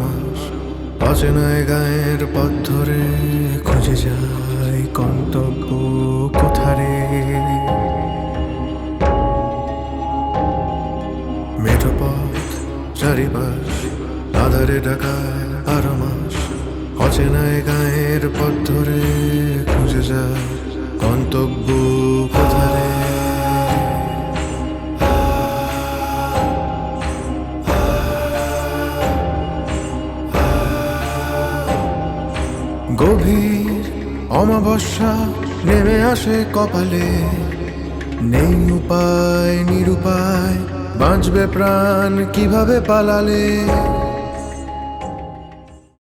মাস অচেনায় গায়ের পথ ধরে খুঁজে যায় গন্তব্য কোথারে। মেঠো পথ চারিপাশ আধারে ঢাকায় মাস অচেনায় গায়ের পথ ধরে খুঁজে যায় গন্তব্য কোথারে। গভীর অমাবস্যা নেমে আসে কপালে, নেই উপায় নিরুপায় বাঁচবে প্রাণ কিভাবে পালালে।